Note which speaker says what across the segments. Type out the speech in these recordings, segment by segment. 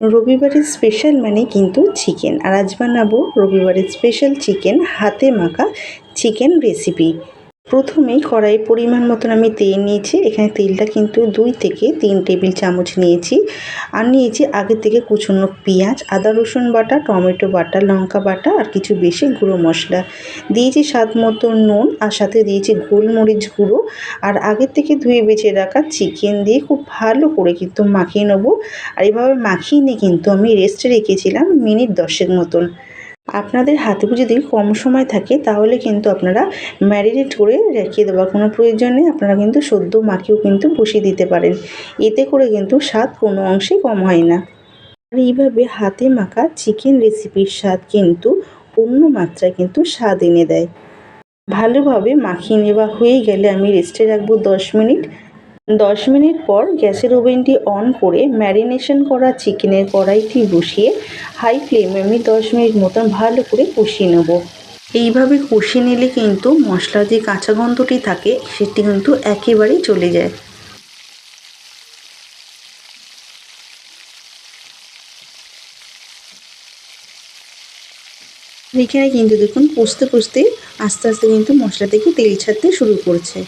Speaker 1: রবিবারের স্পেশাল মানে কিন্তু চিকেন, আর আজ বানাবো রবিবারের স্পেশাল চিকেন, হাতে মাখা চিকেন রেসিপি। প্রথমেই কড়াই পরিমাণ মতন আমি তেল নিয়েছি। এখানে তেলটা কিন্তু 2 থেকে 3 টেবিল চামচ নিয়েছি। আর নিয়েছি আগে থেকে কুচনো পেঁয়াজ, আদা রসুন বাটা, টমেটো বাটা, লঙ্কা বাটা আর কিছু বেশি গুঁড়ো মশলা। দিয়েছি স্বাদ মতো নুন, আর সাথে দিয়েছি গোলমরিচ গুঁড়ো, আর আগের থেকে ধুয়ে বেছে রাখা চিকেন দিয়ে খুব ভালো করে কিন্তু মাখিয়ে নেবো। আর এইভাবে মাখিয়ে নিয়ে কিন্তু আমি রেস্টে রেখেছিলাম মিনিট 10 মতন। আপনাদের হাতে যদি কম সময় থাকে তাহলে কিন্তু আপনারা ম্যারিনেট করে রেখে দেওয়ার কোনো প্রয়োজন নেই। আপনারা কিন্তু সদ্য মাখিয়েও কিন্তু বসিয়ে দিতে পারেন। এতে করে কিন্তু স্বাদ কোনো অংশে কম হয় না। আর এইভাবে হাতে মাখা চিকেন রেসিপির স্বাদ কিন্তু অন্য মাত্রায় কিন্তু স্বাদ এনে দেয়। ভালোভাবে মাখিয়ে নেওয়া হয়ে গেলে আমি রেস্টে রাখবো 10 মিনিট। 10 মিনিট পর গ্যাসের ওভেনটি অন করে ম্যারিনেশন করা চিকেনের কড়াইটি বসিয়ে হাই ফ্লেমে আমি 10 মিনিট মতন ভালো করে কষিয়ে নেব। এইভাবে কষিয়ে নিলে কিন্তু মশলার যে কাঁচা গন্ধটি থাকে সেটি কিন্তু একেবারেই চলে যায়। এখানে কিন্তু দেখুন কষতে কষতে আস্তে আস্তে কিন্তু মশলা থেকে তেল ছাড়তে শুরু করছে।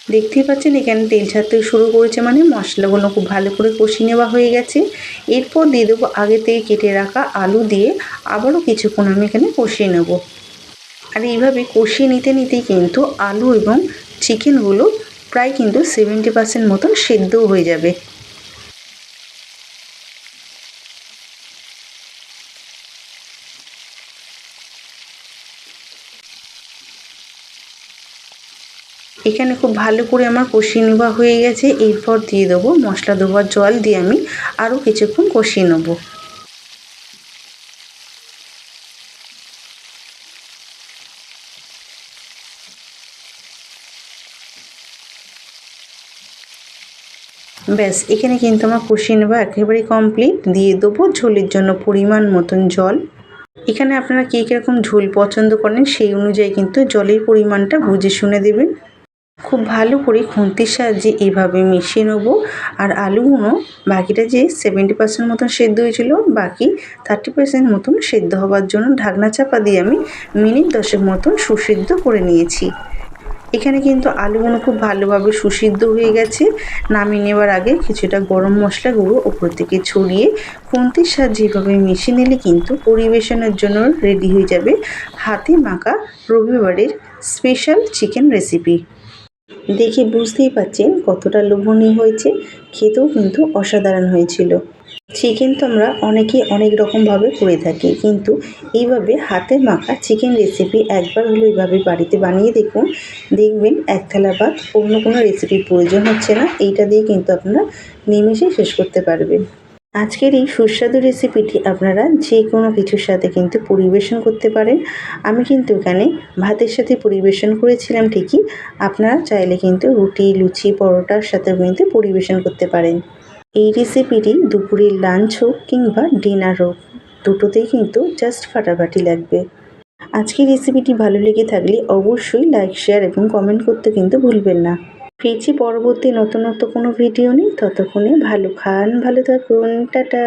Speaker 1: দেখতেই পাচ্ছেন এখানে তেল ছাড়তে শুরু করেছে, মানে মশলাগুলো খুব ভালো করে কষিয়ে নেওয়া হয়ে গেছে। এরপর দিয়ে দেবো আগে থেকে কেটে রাখা আলু, দিয়ে আবারও কিছুক্ষণ আমি এখানে কষিয়ে নেব। আর এইভাবে কষিয়ে নিতে নিতেই কিন্তু আলু এবং চিকেনগুলো প্রায় কিন্তু 70% মতন সেদ্ধও হয়ে যাবে। এখানে খুব ভালো করে আমার কষিয়ে নেওয়া হয়ে গেছে। এরপর দিয়ে দেবো মশলা ধোয়ার জল, দিয়ে আমি আরও কিছুক্ষণ কষিয়ে নেব। ব্যাস এখানে কিন্তু আমার কষিয়ে নেওয়া একেবারে কমপ্লিট। দিয়ে দেবো ঝোলের জন্য পরিমাণ মতন জল। এখানে আপনারা কে কীরকম ঝোল পছন্দ করেন সেই অনুযায়ী কিন্তু জলের পরিমাণটা বুঝে শুনে দেবেন। খুব ভালো করে খুন্তির সাহায্যে এইভাবে মিশিয়ে নেব। আর আলুগুলো বাকিটা যে 70% মতন সেদ্ধ হয়েছিল, বাকি 30% মতন সেদ্ধ হওয়ার জন্য ঢাকনা চাপা দিয়ে আমি মিনিট 10 মতন সুসিদ্ধ করে নিয়েছি। এখানে কিন্তু আলুগুলো খুব ভালোভাবে সুসিদ্ধ হয়ে গেছে। নামিয়ে নেওয়ার আগে কিছুটা গরম মশলা গুঁড়ো ওপর থেকে ছড়িয়ে খুন্তির সাহায্যে এভাবে মিশিয়ে নিলে কিন্তু পরিবেশনের জন্য রেডি হয়ে যাবে হাতে মাখা রবিবারের স্পেশাল চিকেন রেসিপি। দেখে বুঝতেই পাচ্ছেন কতটা লোভনীয় হয়েছে, খেতেও কিন্তু অসাধারণ হয়েছিল। চিকেন তো আমরা অনেকেই অনেক রকমভাবে করে থাকি, কিন্তু এইভাবে হাতে মাখা চিকেন রেসিপি একবার হলো এইভাবে বাড়িতে বানিয়ে দেখুন। দেখবেন এক থালা ভাত অন্য কোনো রেসিপির প্রয়োজন হচ্ছে না। এইটা দিয়ে কিন্তু আপনারা নিমেষেই শেষ করতে পারবেন। আজকের এই সুস্বাদু রেসিপিটি আপনারা যে কোনো কিছুর সাথে কিন্তু পরিবেশন করতে পারেন। আমি কিন্তু এখানে ভাতের সাথে পরিবেশন করেছিলাম ঠিকই, আপনারা চাইলে কিন্তু রুটি, লুচি, পরোটার সাথেও কিন্তু পরিবেশন করতে পারেন। এই রেসিপিটি দুপুরের লাঞ্চ হোক কিংবা ডিনার হোক, দুটোতেই কিন্তু জাস্ট ফাটাফাটি লাগবে। আজকের রেসিপিটি ভালো লেগে থাকলে অবশ্যই লাইক, শেয়ার এবং কমেন্ট করতে কিন্তু ভুলবেন না। ফিরছি পরবর্তী নতুনত্ব কোনো ভিডিও নিয়ে। ততক্ষণে ভালো খান, ভালো থাকুন, টাটা।